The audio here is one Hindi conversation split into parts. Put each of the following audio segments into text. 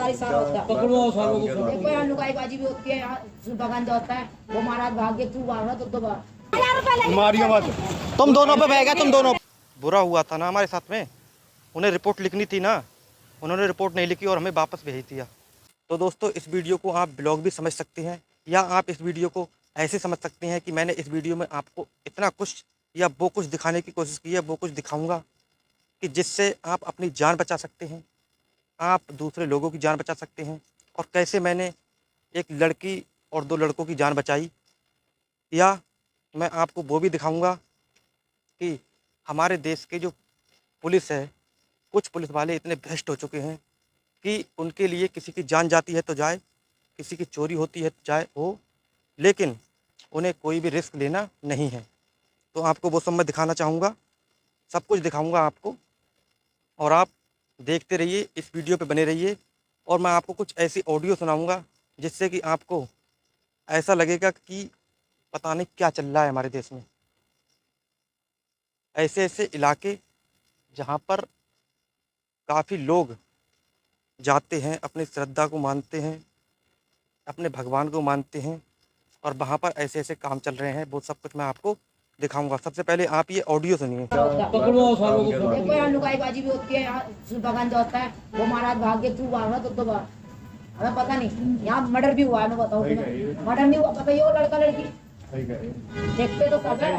हमारी सारा होता है। पकड़ो सालों को। देखो यहाँ लुगाईबाजी भी होती है, यहाँ सुबह होता है। वो महाराज भाग गए, तू भाग रहा तो दोबारा तुम दोनों पे बह गए, तुम दोनों। बुरा हुआ था ना हमारे साथ में, उन्हें रिपोर्ट लिखनी थी ना, उन्होंने रिपोर्ट नहीं लिखी और हमें वापस भेज दिया। तो दोस्तों इस वीडियो को आप ब्लॉग भी समझ सकते हैं, या आप इस वीडियो को ऐसे समझ सकते हैं कि मैंने इस वीडियो में आपको इतना कुछ या वो कुछ दिखाने की कोशिश की है, वो कुछ दिखाऊंगा कि जिससे आप अपनी जान बचा सकते हैं, आप दूसरे लोगों की जान बचा सकते हैं। और कैसे मैंने एक लड़की और 2 लड़कों की जान बचाई, या मैं आपको वो भी दिखाऊंगा कि हमारे देश के जो पुलिस है, कुछ पुलिस वाले इतने भ्रष्ट हो चुके हैं कि उनके लिए किसी की जान जाती है तो जाए, किसी की चोरी होती है तो जाए हो, लेकिन उन्हें कोई भी रिस्क लेना नहीं है। तो आपको वो सब मैं दिखाना चाहूँगा, सब कुछ दिखाऊंगा आपको, और आप देखते रहिए, इस वीडियो पे बने रहिए। और मैं आपको कुछ ऐसी ऑडियो सुनाऊंगा जिससे कि आपको ऐसा लगेगा कि पता नहीं क्या चल रहा है हमारे देश में। ऐसे ऐसे इलाके जहाँ पर काफ़ी लोग जाते हैं, अपनी श्रद्धा को मानते हैं, अपने भगवान को मानते हैं, और वहाँ पर ऐसे ऐसे काम चल रहे हैं, वो सब कुछ मैं आपको दिखाऊंगा। सबसे पहले आप ये ऑडियो सुनिए। पकड़ो सालों को। देखो यहाँ लुगाईबाजी भी होती है, यहाँ सुबह होता है। वो महाराज भाग गए, तू भाग रहा तो दोबारा। हमें पता नहीं, यहाँ मर्डर भी हुआ है, मैं बताऊँ तुम्हें। मर्डर नहीं हुआ, पता ये वो लड़का लड़की देखते तो सब है।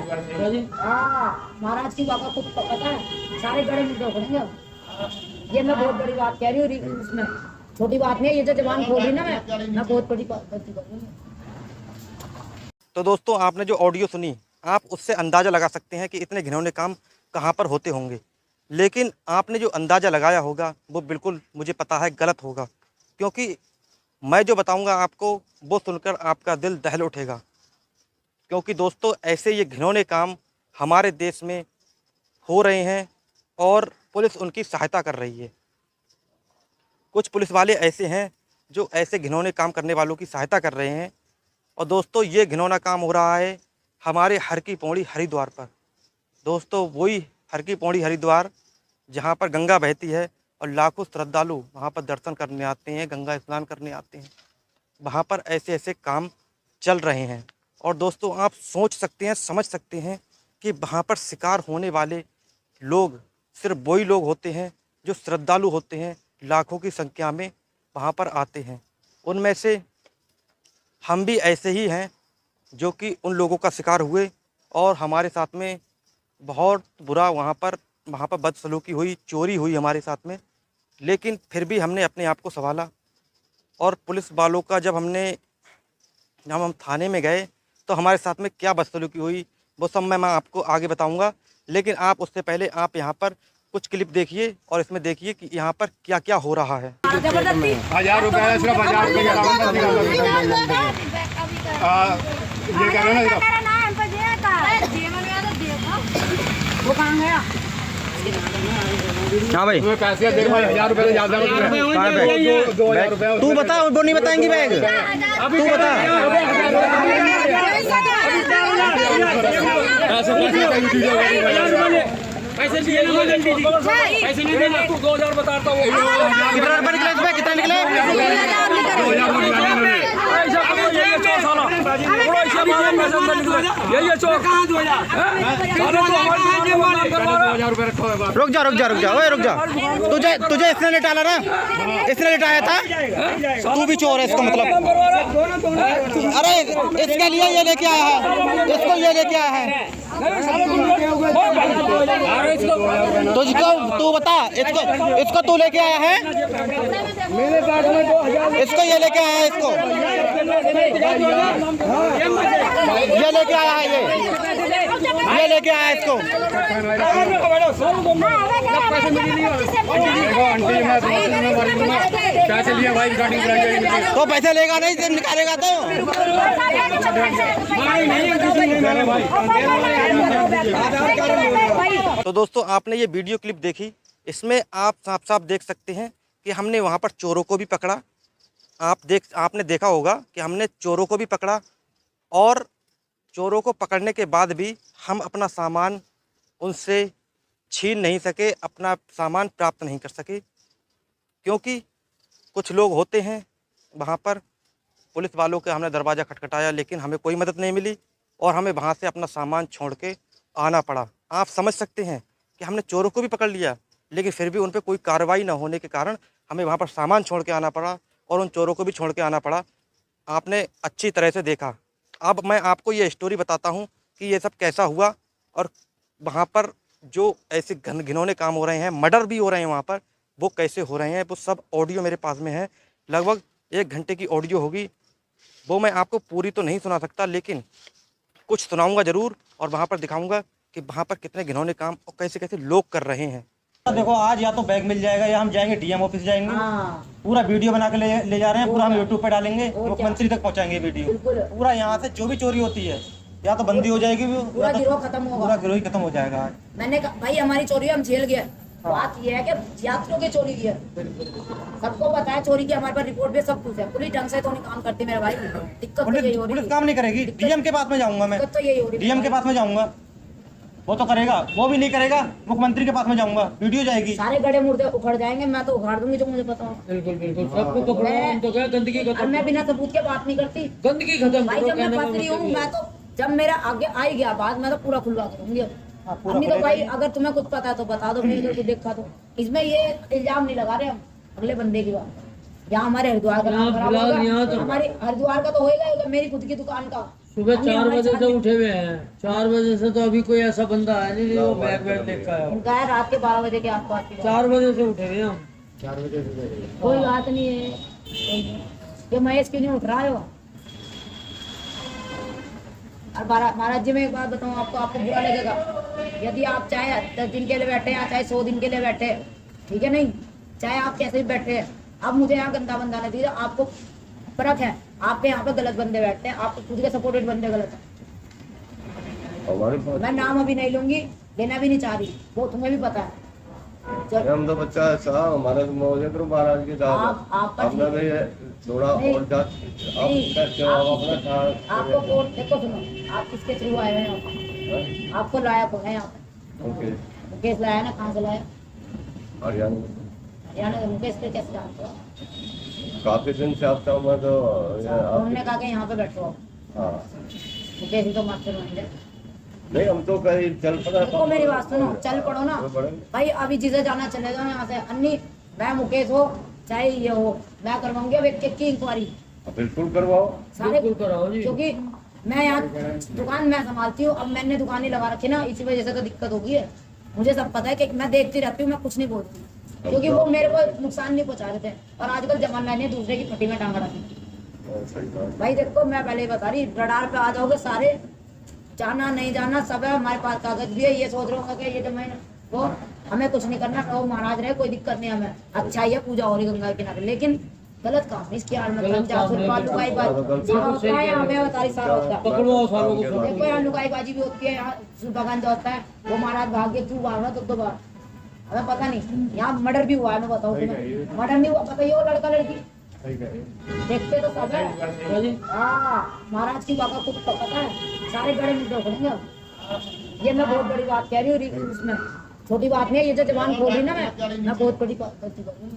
हाँ, महाराज की बात को पता है, सारे गड़े मुद्दे उखड़ेंगे। ये मैं बहुत बड़ी बात कह रही हूँ, उसमें छोटी बात नहीं है। ये जो जबान खोल रही ना, मैं बहुत बड़ी बात करती हूँ। तो दोस्तों आपने जो ऑडियो सुनी, आप उससे अंदाज़ा लगा सकते हैं कि इतने घिनौने काम कहाँ पर होते होंगे, लेकिन आपने जो अंदाज़ा लगाया होगा वो बिल्कुल मुझे पता है गलत होगा, क्योंकि मैं जो बताऊंगा आपको वो सुनकर आपका दिल दहल उठेगा। क्योंकि दोस्तों ऐसे ये घिनौने काम हमारे देश में हो रहे हैं और पुलिस उनकी सहायता कर रही है। कुछ पुलिस वाले ऐसे हैं जो ऐसे घिनौने काम करने वालों की सहायता कर रहे हैं। और दोस्तों ये घिनौना काम हो रहा है हमारे हर की पौड़ी हरिद्वार पर। दोस्तों वही हर की पौड़ी हरिद्वार जहाँ पर गंगा बहती है और लाखों श्रद्धालु वहाँ पर दर्शन करने आते हैं, गंगा स्नान करने आते हैं, वहाँ पर ऐसे ऐसे काम चल रहे हैं। और दोस्तों आप सोच सकते हैं, समझ सकते हैं कि वहाँ पर शिकार होने वाले लोग सिर्फ वही लोग होते हैं जो श्रद्धालु होते हैं, लाखों की संख्या में वहाँ पर आते हैं। उनमें से हम भी ऐसे ही हैं जो कि उन लोगों का शिकार हुए, और हमारे साथ में बहुत बुरा वहाँ पर बदसलूकी हुई, चोरी हुई हमारे साथ में। लेकिन फिर भी हमने अपने आप को संभाला, और पुलिस वालों का जब हम थाने में गए तो हमारे साथ में क्या बदसलूकी हुई वो सब मैं आपको आगे बताऊंगा। लेकिन आप उससे पहले आप यहाँ पर कुछ क्लिप देखिए और इसमें देखिए कि यहाँ पर क्या क्या हो रहा है। 1000 रुपये सिर्फ 1000 रुपये ये कह रहे हैं वो कहाँ गया? हाँ भाई पैसे देख भाई, 1000 रुपये ज्यादा 2000 रुपये तू बता, वो नहीं बताएंगे बैग, तू बता। पैसे लिए ना जल्दी जी, पैसे नहीं देना तू 2000 बताता हूँ। कितना रुपये निकले इसमें, कितना निकले? रुक जा ओए रुक जा। तुझे इसने लिटाला ना, इसने लिटाया था, तू भी चोर है इसका मतलब। अरे इसके लिए ये लेके आया है, इसको ये लेके आया है। तुझको तू बता, इसको तू लेके आया है, मेरे पास में 2000 इसको ये लेके आया है, इसको ये लेके आया है, ये लेके आया है इसको। पैसे लिए भाई, रिकॉर्डिंग कराइए। तो पैसे लेगा नहीं, जब निकालेगा तो दोस्तों आपने ये वीडियो क्लिप देखी, इसमें आप साफ साफ देख सकते हैं कि हमने वहाँ पर चोरों को भी पकड़ा। आपने देखा होगा कि हमने चोरों को भी पकड़ा, और चोरों को पकड़ने के बाद भी हम अपना सामान उनसे छीन नहीं सके, अपना सामान प्राप्त नहीं कर सके, क्योंकि कुछ लोग होते हैं वहाँ पर, पुलिस वालों के हमने दरवाज़ा खटखटाया लेकिन हमें कोई मदद नहीं मिली और हमें वहाँ से अपना सामान छोड़ के आना पड़ा। आप समझ सकते हैं कि हमने चोरों को भी पकड़ लिया लेकिन फिर भी उन पर कोई कार्रवाई न होने के कारण हमें वहाँ पर सामान छोड़ के आना पड़ा और उन चोरों को भी छोड़ के आना पड़ा। आपने अच्छी तरह से देखा। अब मैं आपको ये स्टोरी बताता हूँ कि ये सब कैसा हुआ और वहाँ पर जो ऐसे घिनौने काम हो रहे हैं, मर्डर भी हो रहे हैं वहाँ पर, वो कैसे हो रहे हैं, वो सब ऑडियो मेरे पास में है। लगभग 1 घंटे की ऑडियो होगी। वो मैं आपको पूरी तो नहीं सुना सकता लेकिन कुछ सुनाऊंगा ज़रूर और वहाँ पर दिखाऊंगा कि वहाँ पर कितने घिनौने काम और कैसे कैसे लोग कर रहे हैं। देखो आज या तो बैग मिल जाएगा या हम जाएंगे डीएम ऑफिस जाएंगे। पूरा वीडियो बना के ले जा रहे हैं, पूरा हम यूट्यूब पे डालेंगे, मुख्यमंत्री तक पहुंचाएंगे वीडियो। पूरा यहाँ से जो भी चोरी होती है या तो बंदी हो जाएगी, पूरा गिरोह खत्म होगा, पूरा गिरोह खत्म हो जाएगा। मैंने कहा भाई हमारी चोरी हम झेल गए। बात ये है कि यात्रियों की चोरी की है, सबको पता है चोरी की, हमारे पास रिपोर्ट पे सब कुछ है। पुलिस ढंग से तो नहीं काम करती मेरे भाई, दिक्कत तो यही हो रही है। पुलिस काम नहीं करेगी, डीएम के पास में जाऊंगा मैं, दिक्कत तो यही हो रही है। डीएम के पास में जाऊंगा, वो तो करेगा, वो भी नहीं करेगा, मुख्यमंत्री के पास में जाऊंगा, वीडियो जाएगी। सारे गड़े मुर्दे उखड़ जाएंगे, मैं तो उखाड़ दूंगी जो मुझे पता हो। बिल्कुल बिल्कुल, सबको पकड़ो, हम तो क्या गंदगी खत्म। मैं बिना सबूत के बात नहीं करती, गंदगी खत्म भाई। जब मैं फंस रही हूँ, मैं तो जब मेरा आगे आई गया बात, मैं तो पूरा खुलवा करूंगी। नहीं तो भाई अगर तुम्हें कुछ पता है तो बता दो, नहीं तो देखा तो। इसमें ये इल्जाम नहीं लगा रहे हम अगले बंदे की बात। यहाँ हमारे हरिद्वार का नाम खराब होगा, हमारे हरिद्वार का तो होएगा, मेरी खुद की दुकान का। सुबह 4 बजे से उठे हुए हैं, 4 बजे से तो अभी कोई ऐसा बंदा है नहीं जो बैग बैग देखा है। उनका है रात के 12 बजे के आसपास की बात। 4 बजे से उठे हुए हैं हम। 4 बजे से कोई बात नहीं है, ये महेश क्यों नहीं उठ रहा है वो। और महाराज जी मैं एक बात बताऊँ आपको, आपको बुरा लगेगा यदि आप चाहे 10 दिन के लिए बैठे या चाहे 100 दिन के लिए बैठे, ठीक है, नहीं चाहे आप कैसे भी बैठे हैं। अब मुझे यहाँ गंदा बंदा नहीं दिया, आपको फर्क है। आपके यहाँ पे गलत बंदे बैठते हैं, आपको खुद के सपोर्टेड बंदे गलत है। मैं नाम अभी नहीं लूंगी, लेना भी नहीं चाह रही, वो तुम्हें भी पता है। हम तो बच्चा ऐसा हमारे तो मौजे करो महाराज की हमने भी थोड़ा और आपको कोर्ट देखो, सुनो आप किसके थ्रू आए हैं यहाँ पे? आपको लाया कौन है यहाँ पे? मुकेश लाया ना, कहाँ से लाया? हरियाणा। मुकेश के कैसे जानते हो? काफी दिन से आपका मैं तो उन्होंने कहा कि यहाँ पे बैठो आप। मुकेश ही तो मास्टर बन नहीं, हम तो कहीं चल पड़ा। देखो मेरी बात सुनो, चल पड़ो ना भाई, अभी जिसे जाना चले जाओ यहाँ से। अन्नी मैं मुकेश हो चाहे ये हो, मैं करवाऊंगी अब एक की इंक्वायरी। बिल्कुल करवाओ, सारे कराओ जी। क्योंकि मैं यहाँ दुकान मैं संभालती हूँ, अब मैंने दुकान ही लगा रखी ना, इसी वजह से तो दिक्कत होगी है। मुझे सब पता है कि मैं देखती रहती हूँ, मैं कुछ नहीं बोलती क्योंकि वो मेरे को नुकसान नहीं पहुंचा रहे थे। और आजकल जमाना नहीं दूसरे की फटी में टांग डाली। भाई देखो मैं पहले ही बता रही, रडार पे आ जाओगे सारे, जाना नहीं जाना सब है, हमारे पास कागज भी है। ये सोच रहा हूँ कि ये जमीन वो हमें कुछ नहीं करना, तो महाराज रहे कोई दिक्कत नहीं हमें, अच्छा ही है, पूजा हो रही गंगा के किनारे, लेकिन गलत काम इसकी हाल में देखो यहाँ लुकाईबाजी भी होती है, यहाँ सुल्तान होता है, वो महाराज भाग के तू भाग रहा तो बार हमें पता नहीं। यहाँ मर्डर भी हुआ है, मैं बताऊँ तुम्हें, मर्डर नहीं हुआ पता, ये वो लड़का लड़की देखते तो सब है। हाँ महाराज की बात को पता है, सारे बड़े मुद्दे उठेंगे। ये मैं बहुत बड़ी बात कह रही हूँ, उसमें छोटी बात नहीं है। ये जो जबान खोल रही ना मैं बहुत बड़ी गलती कर रही हूँ।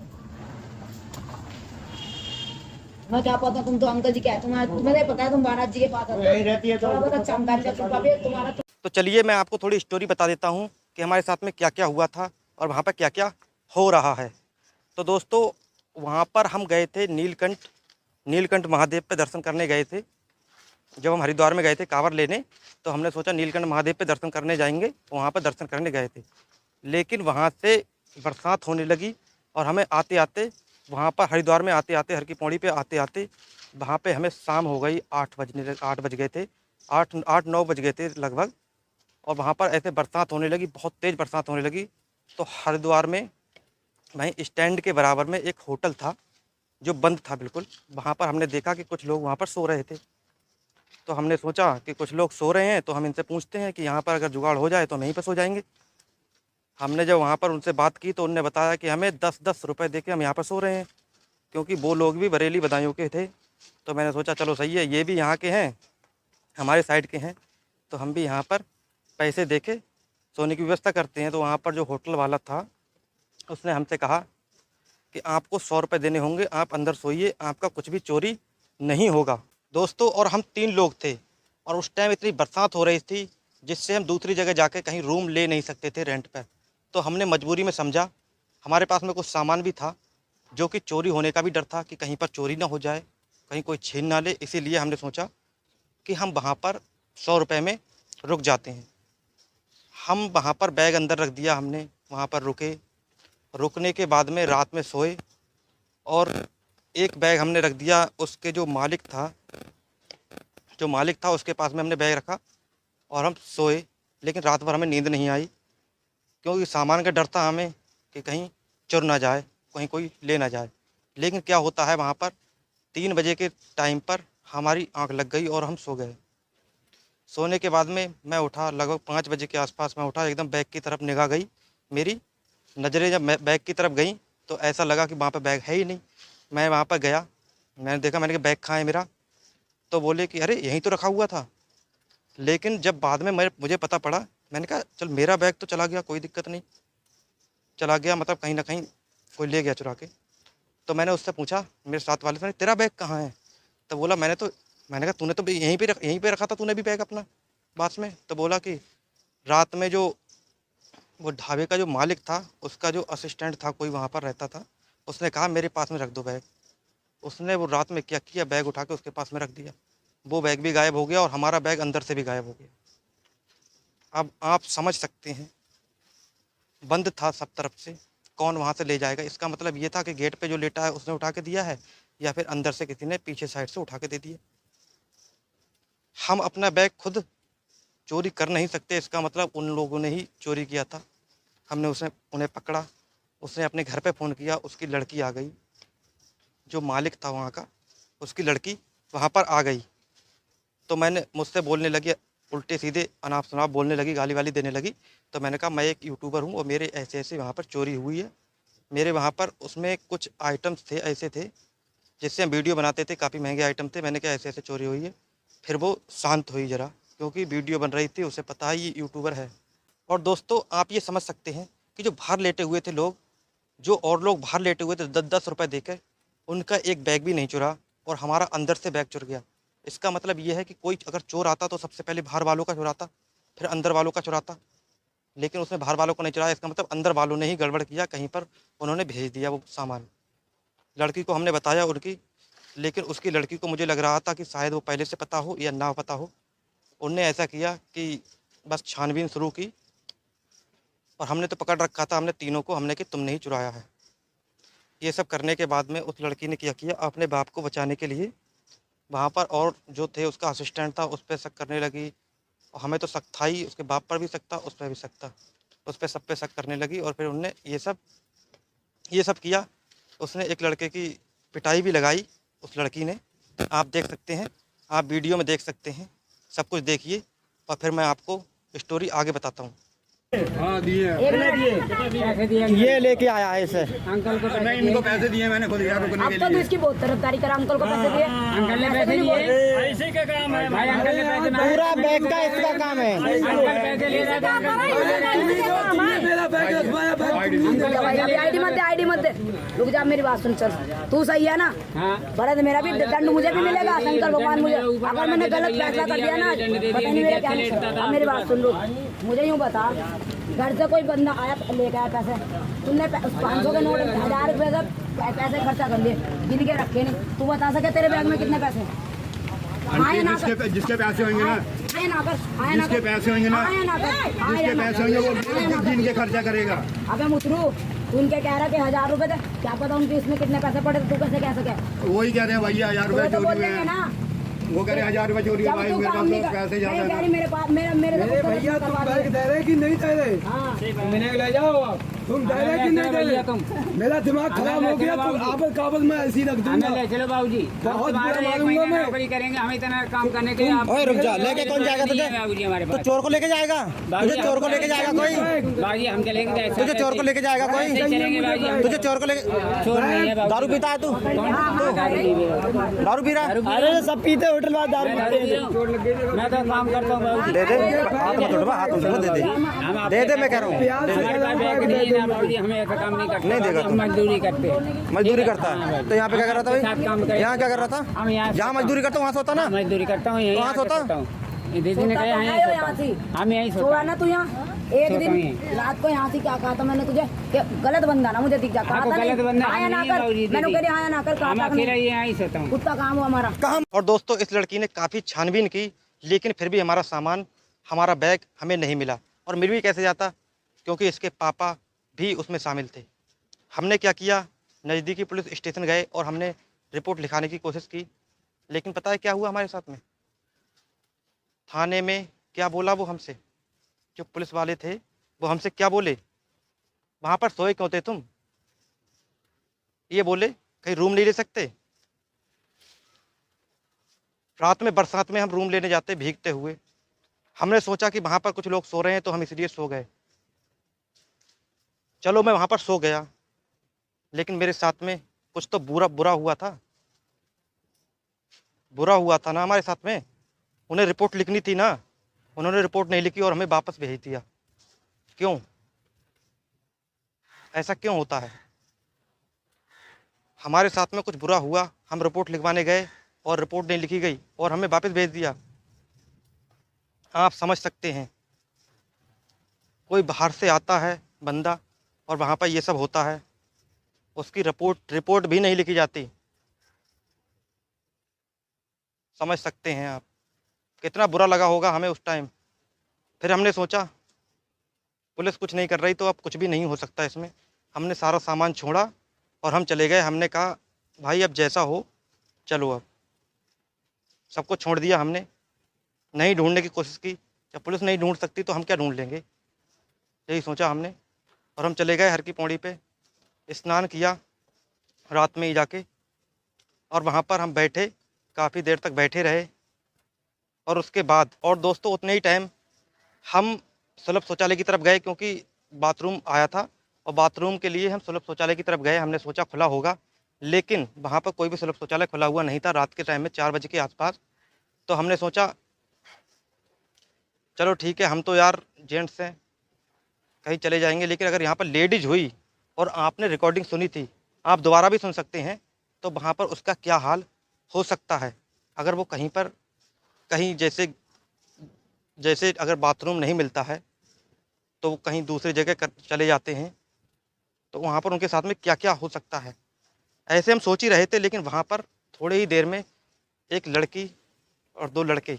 मैं क्या पता, तुम तो अंकल जी क्या तुम्हें नहीं पता है, तुम महाराज जी के पास रहती है थोड़ा बहुत अच्छा तुम्हारा। तो चलिए मैं आपको थोड़ी स्टोरी बता देता हूँ कि हमारे साथ में क्या क्या हुआ था और वहाँ पर क्या क्या हो रहा है। तो दोस्तों वहाँ पर हम गए थे नीलकंठ महादेव पे दर्शन करने गए थे। जब हम हरिद्वार में गए थे कांवर लेने, तो हमने सोचा नीलकंठ महादेव पे दर्शन करने जाएंगे, तो वहाँ पर दर्शन करने गए थे। लेकिन वहाँ से बरसात होने लगी और हमें आते आते वहाँ पर हरिद्वार में आते आते हर की पौड़ी पे आते आते वहाँ पे हमें शाम हो गई, 8 बज गए थे, 8-9 बज गए थे लगभग। और वहाँ पर ऐसे बरसात होने लगी, बहुत तेज़ बरसात होने लगी। तो हरिद्वार में वहीं स्टैंड के बराबर में एक होटल था जो बंद था बिल्कुल। वहाँ पर हमने देखा कि कुछ लोग वहाँ पर सो रहे थे, तो हमने सोचा कि कुछ लोग सो रहे हैं तो हम इनसे पूछते हैं कि यहाँ पर अगर जुगाड़ हो जाए तो हम यहीं पर सो जाएंगे। हमने जब वहाँ पर उनसे बात की तो उनने बताया कि हमें 10-10 रुपये दे के हम यहाँ पर सो रहे हैं, क्योंकि वो लोग भी बरेली बदायूं के थे। तो मैंने सोचा चलो सही है, ये भी यहाँ के हैं, हमारे साइड के हैं, तो हम भी यहाँ पर पैसे दे के सोने की व्यवस्था करते हैं। तो वहाँ पर जो होटल वाला था उसने हमसे कहा कि आपको 100 रुपये देने होंगे, आप अंदर सोइए, आपका कुछ भी चोरी नहीं होगा। दोस्तों, और हम 3 लोग थे और उस टाइम इतनी बरसात हो रही थी जिससे हम दूसरी जगह जाके कहीं रूम ले नहीं सकते थे रेंट पर। तो हमने मजबूरी में समझा, हमारे पास में कुछ सामान भी था जो कि चोरी होने का भी डर था कि कहीं पर चोरी ना हो जाए, कहीं कोई छीन ना ले। इसीलिए हमने सोचा कि हम वहाँ पर 100 रुपये में रुक जाते हैं। हम वहाँ पर बैग अंदर रख दिया हमने, वहाँ पर रुकने के बाद में रात में सोए और एक बैग हमने रख दिया उसके जो मालिक था उसके पास में हमने बैग रखा और हम सोए। लेकिन रात भर हमें नींद नहीं आई क्योंकि सामान का डर था हमें कि कहीं चुर ना जाए, कहीं कोई ले ना जाए। लेकिन क्या होता है, वहाँ पर 3 बजे के टाइम पर हमारी आंख लग गई और हम सो गए। सोने के बाद में मैं उठा, लगभग 5 बजे के आसपास मैं उठा, एकदम बैग की तरफ निगाह गई, मेरी नज़रें जब बैग की तरफ गई तो ऐसा लगा कि वहाँ पर बैग है ही नहीं। मैं वहाँ पर गया, मैंने देखा, मैंने कहा बैग कहाँ है मेरा? तो बोले कि अरे यहीं तो रखा हुआ था। लेकिन जब बाद में मुझे पता पड़ा, मैंने कहा चल मेरा बैग तो चला गया, कोई दिक्कत नहीं, चला गया मतलब कहीं ना कहीं कोई ले गया चुरा के। तो मैंने उससे पूछा, मेरे साथ वाले से, तेरा बैग कहाँ है? तो बोला मैंने कहा तूने तो यहीं पे रखा था तूने भी बैग अपना पास में। तो बोला कि रात में जो वो ढाबे का जो मालिक था, उसका जो असिस्टेंट था, कोई वहाँ पर रहता था, उसने कहा मेरे पास में रख दो बैग। उसने वो रात में क्या किया, बैग उठा के उसके पास में रख दिया। वो बैग भी गायब हो गया और हमारा बैग अंदर से भी गायब हो गया। अब आप समझ सकते हैं, बंद था सब तरफ से, कौन वहाँ से ले जाएगा? इसका मतलब ये था कि गेट पे जो लेटा है उसने उठा के दिया है या फिर अंदर से किसी ने पीछे साइड से उठा के दे दिया। हम अपना बैग खुद चोरी कर नहीं सकते, इसका मतलब उन लोगों ने ही चोरी किया था। हमने उन्हें पकड़ा, उसने अपने घर पे फ़ोन किया, उसकी लड़की आ गई, जो मालिक था वहाँ का, उसकी लड़की वहाँ पर आ गई। तो मुझसे बोलने लगी, उल्टे सीधे अनाप शनाप बोलने लगी, गाली वाली देने लगी। तो मैंने कहा मैं एक यूट्यूबर हूँ और मेरे ऐसे ऐसे वहाँ पर चोरी हुई है। मेरे वहाँ पर उसमें कुछ आइटम्स थे, ऐसे थे जिससे हम वीडियो बनाते थे, काफ़ी महंगे आइटम थे। मैंने कहा ऐसे ऐसे चोरी हुई है। फिर वो शांत हुई ज़रा, क्योंकि वीडियो बन रही थी, उसे पता है ये यूट्यूबर है। और दोस्तों, आप ये समझ सकते हैं कि जो बाहर लेटे हुए थे लोग, जो और लोग बाहर लेटे हुए थे 10-10 रुपये देकर, उनका एक बैग भी नहीं चुरा और हमारा अंदर से बैग चुर गया। इसका मतलब ये है कि कोई अगर चोर आता तो सबसे पहले बाहर वालों का चुराता, फिर अंदर वालों का चुराता। लेकिन उसने बाहर वालों को नहीं चुराया, इसका मतलब अंदर वालों ने ही गड़बड़ किया, कहीं पर उन्होंने भेज दिया वो सामान। लड़की को हमने बताया उनकी, लेकिन उसकी लड़की को मुझे लग रहा था कि शायद वो पहले से पता हो या ना पता हो। उनने ऐसा किया कि बस छानबीन शुरू की और हमने तो पकड़ रखा था, हमने तीनों को, हमने कि तुमने ही चुराया है। ये सब करने के बाद में उस लड़की ने क्या किया, अपने बाप को बचाने के लिए वहाँ पर और जो थे उसका असिस्टेंट था, उस पर शक करने लगी। और हमें तो शक था ही, उसके बाप पर भी शक था, उस पर भी शक था, उस पर सब पे शक करने लगी। और फिर उनने ये सब किया। उसने एक लड़के की पिटाई भी लगाई, उस लड़की ने। आप देख सकते हैं, आप वीडियो में देख सकते हैं, सब कुछ देखिए और फिर मैं आपको स्टोरी आगे बताता हूँ। हाँ दिए, ये लेके आया है इसे। अंकल को नहीं, इनको पैसे दिए मैंने खुद यार रुकने के अब तो लिए। इसकी बहुत तरफदारी करा, अंकल को पैसे दिए, अंकल ने पैसे दिए, ऐसे का काम है भाई, अंकल ने पैसे ना, पूरा बैग का इसका काम है। अंकल पैसे ले रहा था, मेरा बैग रखवाया, आईडी मत दे, रुक जा, मेरी बात सुन। चल तू सही है ना? भरत मेरा भी दंड मुझे भी मिलेगा, शंकर भगवान मुझे, अगर मैंने गलत फैसला कर दिया ना, पता नहीं मेरे क्या। मेरी बात सुन लो, मुझे यूँ बता, घर से कोई बंदा आया लेके आया पैसे, तुमने 500 के नोट 1000 रुपये का पैसे खर्चा कर लिए, गिन के रखे नहीं। तू बता सके तेरे बैग में कितने पैसे हैं? जिसके पैसे होंगे ना, जिसके पैसे होंगे ना, जिसके पैसे होंगे वो गिन के खर्चा करेगा। अबे मुतरू, उनके कह रहा कि 1000 रुपए थे, क्या पता उनके इसमें कितने पैसे पड़े, तू कैसे कह सके? वही कह रहे हैं भैया 1000 रुपये तो चोरी हुए हैं। वो कह रहे 1000 रुपये चोरी हुए, मेरे पास तो पैसे ज्यादा हैं। मेरे पास मेरे भैया तुम बैग दे रहे कि नहीं दे रहे? हाँ मैंने ले जाओ आप, तुम दे रहे कि नहीं दे रहे? मेरा दिमाग खराब हो गया, तुम आप कागज में ऐसी रख दूंगा। ले चलो बाबूजी, बहुत बुरा एक मारूंगा महीना मैं। नौकरी करेंगे, हम इतना काम करने के लिए आप ओए रुक जा, लेके कौन जाएगा तुझे? बाबूजी हमारे तो पास, चोर को लेके जाएगा तुझे? चोर को लेके जाएगा कोई? बाबूजी हम चलेंगे, तुझे चोर को लेके जाएगा कोई? चलेंगे बाबूजी, तुझे चोर को लेके, चोर नहीं है बाबूजी। दारू पीता है तू? दारू पी रहा है? अरे सब पीते होटल वाले दारू पीते हैं। मैं तो काम करता हूँ बाबूजी। दे दे, हाथ मत उठवा, हाथ उठवा, दे दे, मैं कह रहा हूँ। प्यार से हमारे पास कहना बैग बैग नहीं दे ना बाबूजी, हमें ऐसा काम नहीं करते। नहीं देगा हम तो? मजदूरी करते हैं। मजदूरी करता है तो यहाँ पे क्या कर रहा था साथ काम भाई? करे। यहाँ क्या कर रहा था? हम यहाँ जहाँ मजदूरी करता हूँ वहाँ से होता ना? मजदूरी करता हूँ, यहीं वहाँ आके सोता? सोता हूँ। ये दीदी ने कहा यहाँ यहाँ से सोता। हम यहीं सोया सोता ना तू यहाँ एक सोता दिन ही। रात को यहाँ से क्या कहा था मैंने तुझे कि गलत बंदा ना मुझे दिख जाता आपको था गलत बंदा आया ना नहीं कर बाबूजी, मैंने दीदी। कह आया ना कर हम कहा अकेला यहाँ ही सोता हूँ। कुत्ता काम हो हमारा। और दोस्तों इस लड़की ने काफ़ी छानबीन की, लेकिन फिर भी हमारा सामान, हमारा बैग हमें नहीं मिला। और मिल भी कैसे जाता, क्योंकि इसके पापा भी उसमें शामिल थे। हमने क्या किया, नज़दीकी पुलिस स्टेशन गए और हमने रिपोर्ट लिखाने की कोशिश की, लेकिन पता है क्या हुआ हमारे साथ में? थाने में क्या बोला वो हमसे, जो पुलिस वाले थे वो हमसे क्या बोले, वहाँ पर सोए क्यों थे तुम? ये बोले कहीं रूम नहीं ले सकते? रात में बरसात में हम रूम लेने जाते भीगते हुए। हमने सोचा कि वहाँ पर कुछ लोग सो रहे हैं तो हम इसलिए सो गए। चलो मैं वहाँ पर सो गया, लेकिन मेरे साथ में कुछ तो बुरा हुआ था। बुरा हुआ था ना हमारे साथ में। उन्हें रिपोर्ट लिखनी थी ना, उन्होंने रिपोर्ट नहीं लिखी और हमें वापस भेज दिया। क्यों? ऐसा क्यों होता है? हमारे साथ में कुछ बुरा हुआ, हम रिपोर्ट लिखवाने गए और रिपोर्ट नहीं लिखी गई और हमें वापस भेज दिया। आप समझ सकते हैं, कोई बाहर से आता है बंदा और वहाँ पर ये सब होता है, उसकी रिपोर्ट भी नहीं लिखी जाती। समझ सकते हैं आप कितना बुरा लगा होगा हमें उस टाइम। फिर हमने सोचा पुलिस कुछ नहीं कर रही तो अब कुछ भी नहीं हो सकता इसमें। हमने सारा सामान छोड़ा और हम चले गए। हमने कहा भाई अब जैसा हो चलो। अब सबको छोड़ दिया हमने, नहीं ढूंढने की कोशिश की। जब पुलिस नहीं ढूंढ सकती तो हम क्या ढूंढ लेंगे, यही सोचा हमने। और हम चले गए हर की पौड़ी पे, स्नान किया रात में ही जाके, और वहाँ पर हम बैठे, काफ़ी देर तक बैठे रहे। और उसके बाद और दोस्तों उतने ही टाइम हम सुलभ शौचालय की तरफ गए, क्योंकि बाथरूम आया था और बाथरूम के लिए हम सुलभ शौचालय की तरफ गए। हमने सोचा खुला होगा, लेकिन वहाँ पर कोई भी सुलभ शौचालय खुला हुआ नहीं था। रात के टाइम में 4 बजे के आसपास। तो हमने सोचा चलो ठीक है, हम तो यार जेंट्स हैं, कहीं चले जाएंगे। लेकिन अगर यहाँ पर लेडीज़ हुई और आपने रिकॉर्डिंग सुनी थी, आप दोबारा भी सुन सकते हैं, तो वहाँ पर उसका क्या हाल हो सकता है। अगर वो कहीं जैसे अगर बाथरूम नहीं मिलता है तो वो कहीं दूसरी जगह चले जाते हैं, तो वहाँ पर उनके साथ में क्या क्या हो सकता है। ऐसे हम सोच ही रहे थे, लेकिन वहाँ पर थोड़े ही देर में एक लड़की और 2 लड़के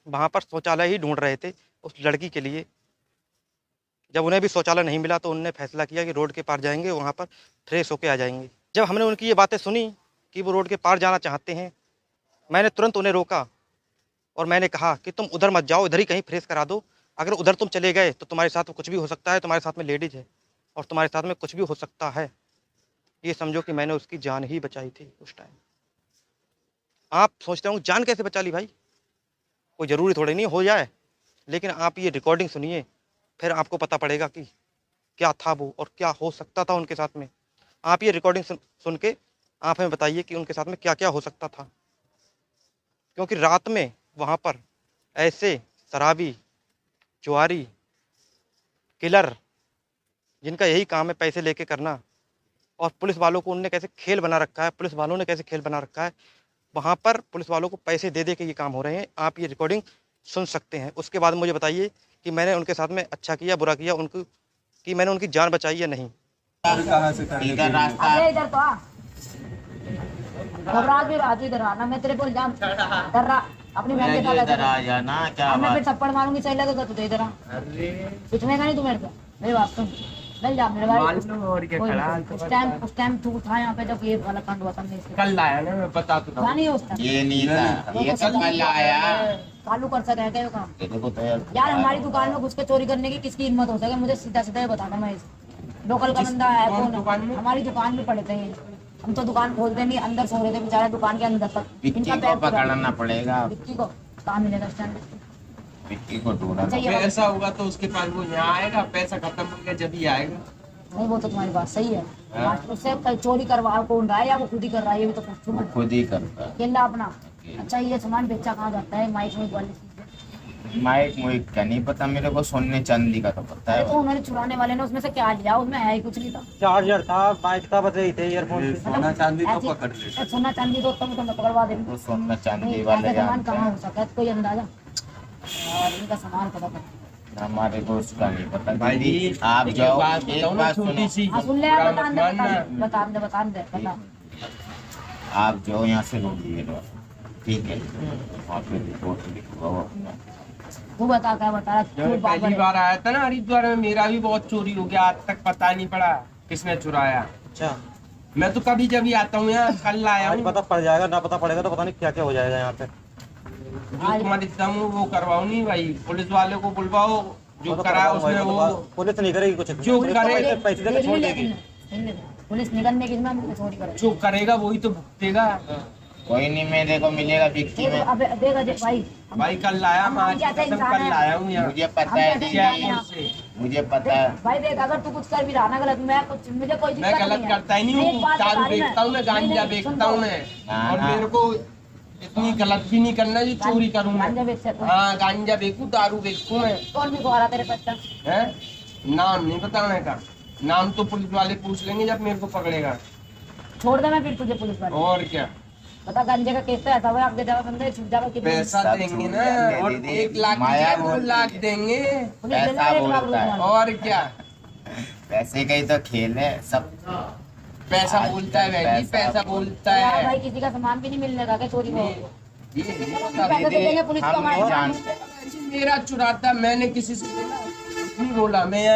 वहाँ पर शौचालय ही ढूंढ रहे थे उस लड़की के लिए। जब उन्हें भी शौचालय नहीं मिला तो उन्होंने फैसला किया कि रोड के पार जाएंगे, वहाँ पर फ्रेश होके आ जाएंगे। जब हमने उनकी ये बातें सुनी कि वो रोड के पार जाना चाहते हैं, मैंने तुरंत उन्हें रोका और मैंने कहा कि तुम उधर मत जाओ, इधर ही कहीं फ्रेश करा दो। अगर उधर तुम चले गए तो तुम्हारे साथ कुछ भी हो सकता है, तुम्हारे साथ में लेडीज़ है और तुम्हारे साथ में कुछ भी हो सकता है। ये समझो कि मैंने उसकी जान ही बचाई थी उस टाइम। आप सोचते हो जान कैसे बचा ली भाई, कोई ज़रूरी थोड़ी नहीं हो जाए। लेकिन आप ये रिकॉर्डिंग सुनिए, फिर आपको पता पड़ेगा कि क्या था वो और क्या हो सकता था उनके साथ में। आप ये रिकॉर्डिंग सुन के आप हमें बताइए कि उनके साथ में क्या क्या हो सकता था। क्योंकि रात में वहाँ पर ऐसे शराबी, जुआरी, किलर, जिनका यही काम है पैसे लेके करना, और पुलिस वालों को उनने कैसे खेल बना रखा है, पुलिस वालों ने कैसे खेल बना रखा है। वहाँ पर पुलिस वालों को पैसे दे दे के ये काम हो रहे हैं। आप ये रिकॉर्डिंग सुन सकते हैं। उसके बाद मुझे बताइए कि मैंने उनके साथ में अच्छा किया, बुरा किया, उनको कि मैंने उनकी जान बचाई या नहीं। इधर तो आ, घबरा भी राजू, इधर आना, मैं तेरे को इल्जाम कर रहा अपनी बहन के साथ। इधर आ जाना, क्या मैं फिर थप्पड़ मारूंगी, सही लगेगा तुझे? इधर आ, पिछमेगा नहीं तू मेरे को। मेरी बात सुन, मिल जा मेरे भाई। उस टाइम तू था यहाँ पे जब ये वाला कांड हुआ था। कल आया ना, मैं बता दूं। नहीं उस टाइम ये नहीं था, ये तो कल आया। चालू कर सके क्या काम यार? हमारी दुकान में घुस के चोरी करने की किसकी हिम्मत हो सके? मुझे सीधा सीधा बताना। मैं लोकल का बंदा है कौन? हमारी दुकान में पड़े थे, हम तो दुकान खोलते नहीं, अंदर सो रहे थे बेचारा दुकान के अंदर तक। इनका पैर पकड़ना पड़ेगा। विक्की को कहाँ मिलेगा इस टाइम? विक्की को ढूंढना। पैसा होगा तो उसके पास वो यहाँ आएगा, पैसा खत्म हो गया जब ही आएगा। नहीं वो तो तुम्हारी बात सही है। उससे चोरी करवा कौन रहा है, या वो खुद ही कर रहा है? ये भी तो पूछो। खुद ही करता है अकेला अपना। अच्छा ये सामान बेचा कहाँ जाता है? माइक में वाली माइक मुइक का नहीं पता मेरे को, सोने चांदी का तो पता अरे है। तो उन्होंने छुड़ाने वाले ने उसमें से क्या लिया, उसमें है ही कुछ नहीं था। चार्जर था, माइक था, बस यही थे, ईयरफोन। सोना चांदी तो ऐसी- पकड़ ले। सोना चांदी तो तुम पकड़वा देंगे। वो सोना चांदी नहीं, वाले ऐसा सामान जानते कहाँ हो हैं। सकता है, कोई अंदाजा? और इनका सामान पता कर। हमारे को उसका नहीं पता। भाई जी, दीदी आप एक जाओ, बात एक बताओ ना, बात छोटी सुनो, सी, हाँ सुन ले, बुरा बता मत दे मानना। बता दे बता। आप जाओ यहाँ से रोक लिए, ठीक है? वहाँ पे रिपोर्ट लिखवाओ अपना। तू बता क्या बता रहा है? जब मैं तू बाप पहली रे। बार आया था ना हरिद्वार में, मेरा भी बहुत चोरी हो गया, आज तक पता नहीं पड़ा किसने चुराया। अच्छा, मैं तो कभी जब भी आता हूँ यहाँ, कल आया आज हूँ, पता पड़ जाएगा, ना पता पड़ेगा तो पता नहीं क्या क्या हो जाएगा यहाँ पे। जो तुम्हारी दम वो करवाओ नहीं भाई, पुलिस वाले को बुलवाओ, जो पता करा पड़ उसने जाएगा, वो पुलिस नहीं करेगी कुछ, जो पुलिस तो करे- पैसे देकर छोड़ देगी। पुलिस निकलने की मैं चोरी करेगी। जो करेगा वही तो भुगतेगा। कोई नहीं, मेरे को मिलेगा बिक्की में। अबे देगा दे भाई। भाई कल लाया, मैं आज कैसे कसम इंसान कल है? लाया हूँ यहाँ मुझे पता हम है कैसे दीदी, इंसान हैं? से। मुझे पता है। भाई देख, अगर तू कुछ कर भी रहा ना गलत, मैं कुछ मुझे कोई मैं दिक्कत गलत नहीं है। करता ही नहीं एक हूँ, बात बता दारू रही बेचता हूँ मैं, नहीं, गांजा नहीं, बेचता सुन हूँ तो। मैं, ना, और ना। मेरे को इतनी गलत भी नहीं करना जी, चोरी करूँ मैं। गांजा बेच सकता हूँ। हाँ गांजा बेचूं, दारू बेचूं मैं। कौन भी खा रहा तेरे बच्चा? है नाम नहीं बताने का, नाम तो पुलिस वाले पूछ लेंगे जब मेरे को पकड़ेगा। छोड़ दे मैं फिर तुझे पुलिस वाले। और क्या, बता गांजे का केस तो ऐसा हुआ, आपके जगह बंदे छुप जाएगा कितने? पैसा सब देंगे छूट ना, जाएंगे और दीदी, 1 लाख माया की जगह 2 बोलती लाख है। देंगे। पुलिस ले पैसा ले, 1 लाख बोलता है। रुपए। और क्या, पैसे का ही तो खेल है सब। पैसा आज बोलता है बहन जी, पैसा पैसा बोलता यार है। भाई किसी का सामान भी नहीं मिलने का क्या चोरी हो? ये पैसे तो देंगे पुलिस को, हम हमारे नहीं जान। जानते। मेरा चुराता, मैंने किसी से बोला कुछ नहीं बोला। मैं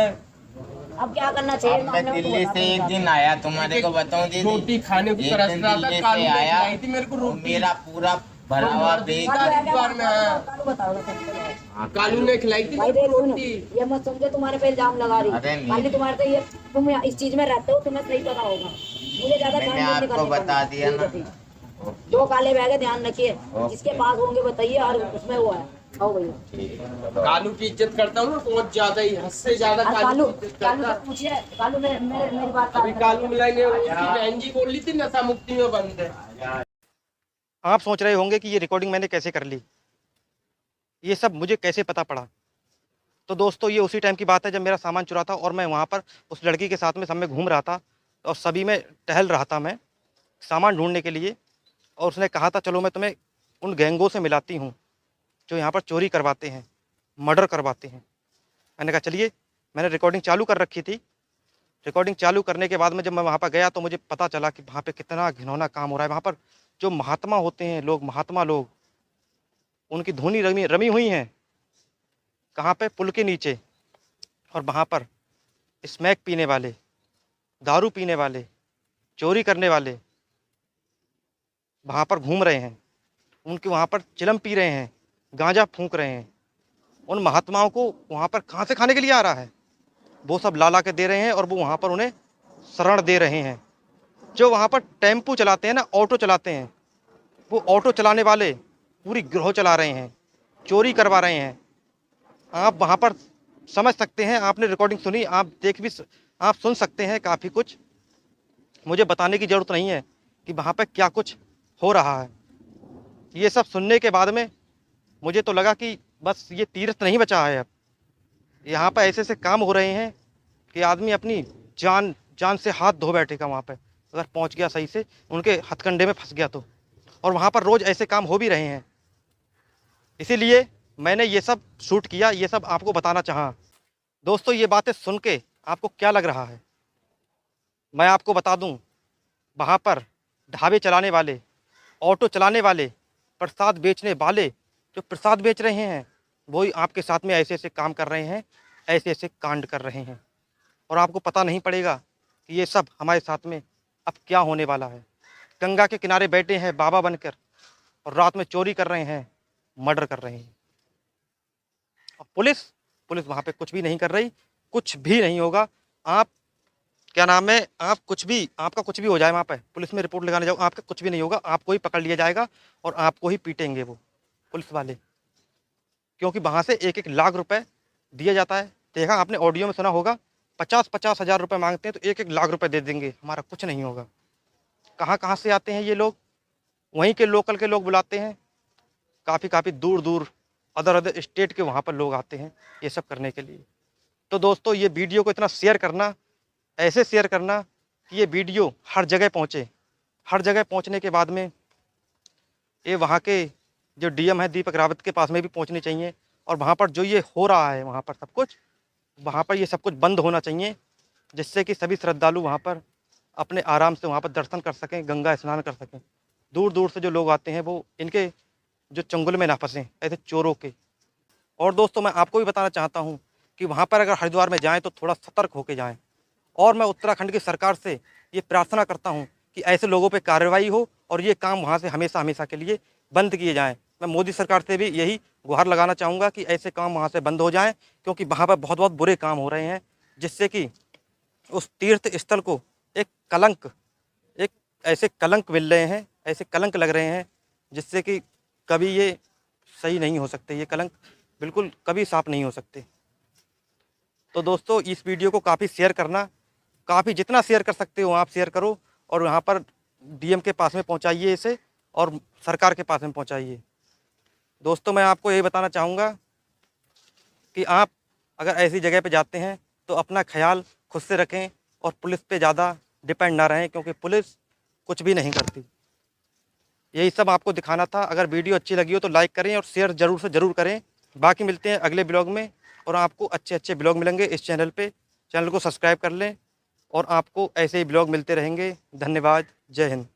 अब क्या करना चाहिए? अब मैं मामले में तो दिल्ली बता से दे एक साहब। दिन आया, तुम्हारे को बताऊं दीदी, रोटी खाने को एक तरस दिन रहा था, दिल्ली कालू से लेके आया, आई थी मेरे को वो रोटी। मेरा पूरा भरा हुआ बैग। कालू है क्या? हरिद्वार में आया। कालू बताओ तो। कालू ने खिलाई थी भाई मेरे देख को सुनो, रोटी। ये मत समझो तुम्हारे पे इल्जाम लगा रही। अरे नहीं। खाली तुम्हारे तो ये, तुम इस चीज में रहते हो, तुम्हें सही पता होगा। मुझे ज्यादा मैंने छानबीन नहीं आपको करनी बता पड़ती। दिया ना। ठीक है। 2 काले बैग है, ध्यान रखिए। जिसके पास होंगे बताइए, और उसमें वो है। आओ भैया। कालू की इज्जत करता हूँ ना, बहुत ज्यादा ही, हद से ज्यादा कालू कालू की इज्जत कालू करता। से पूछिए, कालू मेरी बात अभी कालू मिलाई ने उसकी बहन जी बोल रही थी नशा मुक्ति में बंद है। आप सोच रहे होंगे कि ये रिकॉर्डिंग मैंने कैसे कर ली, ये सब मुझे कैसे पता पड़ा। तो दोस्तों ये उसी टाइम की बात है जब मेरा सामान चुरा था और मैं वहाँ पर उस लड़की के साथ में सब में घूम रहा था और सभी में टहल रहा था मैं सामान ढूंढने के लिए। और उसने कहा था चलो मैं तुम्हें उन गैंगों से मिलाती हूँ जो यहाँ पर चोरी करवाते हैं, मर्डर करवाते हैं। मैंने कहा चलिए, मैंने रिकॉर्डिंग चालू कर रखी थी। रिकॉर्डिंग चालू करने के बाद में जब मैं वहाँ पर गया तो मुझे पता चला कि वहाँ पे कितना घिनौना काम हो रहा है। वहाँ पर जो महात्मा होते हैं लोग, महात्मा लोग, उनकी धुनी रमी हुई हैं कहाँ पे, पुल के नीचे। और वहाँ पर स्मैक पीने वाले, दारू पीने वाले, चोरी करने वाले वहाँ पर घूम रहे हैं। उनके वहाँ पर चिलम पी रहे हैं, गांजा फूंक रहे हैं। उन महात्माओं को वहाँ पर कहाँ से खाने के लिए आ रहा है, वो सब ला के दे रहे हैं और वो वहाँ पर उन्हें शरण दे रहे हैं। जो वहाँ पर टेम्पू चलाते हैं ना, ऑटो चलाते हैं, वो ऑटो चलाने वाले पूरी गिरोह चला रहे हैं, चोरी करवा रहे हैं। आप वहाँ पर समझ सकते हैं, आपने रिकॉर्डिंग सुनी, आप सुन सकते हैं काफ़ी कुछ। मुझे बताने की ज़रूरत नहीं है कि वहाँ पर क्या कुछ हो रहा है। ये सब सुनने के बाद में मुझे तो लगा कि बस ये तीर्थ नहीं बचा है। अब यहाँ पर ऐसे ऐसे काम हो रहे हैं कि आदमी अपनी जान से हाथ धो बैठेगा वहाँ पे, अगर पहुँच गया सही से, उनके हथकंडे में फंस गया तो। और वहाँ पर रोज़ ऐसे काम हो भी रहे हैं। इसीलिए मैंने ये सब शूट किया, ये सब आपको बताना चाहा। दोस्तों ये बातें सुन के आपको क्या लग रहा है, मैं आपको बता दूं, वहाँ पर ढाबे चलाने वाले, ऑटो चलाने वाले, प्रसाद बेचने वाले जो प्रसाद बेच रहे हैं, वही आपके साथ में ऐसे ऐसे काम कर रहे हैं, ऐसे ऐसे कांड कर रहे हैं। और आपको पता नहीं पड़ेगा कि ये सब हमारे साथ में अब क्या होने वाला है। गंगा के किनारे बैठे हैं बाबा बनकर और रात में चोरी कर रहे हैं, मर्डर कर रहे हैं। और पुलिस वहाँ पे कुछ भी नहीं कर रही, कुछ भी नहीं होगा। आप क्या नाम है, आप कुछ भी, आपका कुछ भी हो जाए वहाँ पे, पुलिस में रिपोर्ट लगाने जाओ, आपका कुछ भी नहीं होगा। आपको ही पकड़ लिया जाएगा और आपको ही पीटेंगे वो पुलिस वाले, क्योंकि वहाँ से 1-1 लाख रुपए दिया जाता है। देखा आपने, ऑडियो में सुना होगा, 50-50 हज़ार रुपये मांगते हैं तो 1-1 लाख रुपए दे देंगे, हमारा कुछ नहीं होगा। कहाँ से आते हैं ये लोग, वहीं के लोकल के लोग बुलाते हैं, काफ़ी दूर दूर अदर स्टेट के वहाँ पर लोग आते हैं ये सब करने के लिए। तो दोस्तों ये वीडियो को इतना शेयर करना, ऐसे शेयर करना कि ये वीडियो हर जगह पहुँचे। हर जगह पहुँचने के बाद में ये वहाँ के जो डीएम है दीपक रावत के पास में भी पहुँचनी चाहिए, और वहाँ पर जो ये हो रहा है वहाँ पर सब कुछ, वहाँ पर ये सब कुछ बंद होना चाहिए, जिससे कि सभी श्रद्धालु वहाँ पर अपने आराम से वहाँ पर दर्शन कर सकें, गंगा स्नान कर सकें। दूर दूर से जो लोग आते हैं वो इनके जो चंगुल में ना फंसें ऐसे चोरों के। और दोस्तों मैं आपको भी बताना चाहता हूँ कि वहाँ पर अगर हरिद्वार में जाएँ तो थोड़ा सतर्क होकर जाएँ। और मैं उत्तराखंड की सरकार से ये प्रार्थना करता हूँ कि ऐसे लोगों पे कार्रवाई हो और ये काम वहाँ से हमेशा हमेशा के लिए बंद किए जाएँ। मैं मोदी सरकार से भी यही गुहार लगाना चाहूँगा कि ऐसे काम वहाँ से बंद हो जाएँ, क्योंकि वहाँ पर बहुत बहुत बुरे काम हो रहे हैं, जिससे कि उस तीर्थ स्थल को एक ऐसे कलंक मिल रहे हैं, ऐसे कलंक लग रहे हैं, जिससे कि कभी ये सही नहीं हो सकते, ये कलंक बिल्कुल कभी साफ नहीं हो सकते। तो दोस्तों इस वीडियो को काफ़ी शेयर करना, काफ़ी जितना शेयर कर सकते हो आप शेयर करो, और यहाँ पर डीएम के पास में पहुँचाइए इसे, और सरकार के पास में पहुँचाइए। दोस्तों मैं आपको ये बताना चाहूँगा कि आप अगर ऐसी जगह पे जाते हैं तो अपना ख्याल खुद से रखें और पुलिस पे ज़्यादा डिपेंड ना रहें, क्योंकि पुलिस कुछ भी नहीं करती। यही सब आपको दिखाना था। अगर वीडियो अच्छी लगी हो तो लाइक करें और शेयर ज़रूर से ज़रूर करें। बाकी मिलते हैं अगले ब्लॉग में, और आपको अच्छे अच्छे ब्लॉग मिलेंगे इस चैनल पे। चैनल को सब्सक्राइब कर लें और आपको ऐसे ही ब्लॉग मिलते रहेंगे। धन्यवाद। जय हिंद।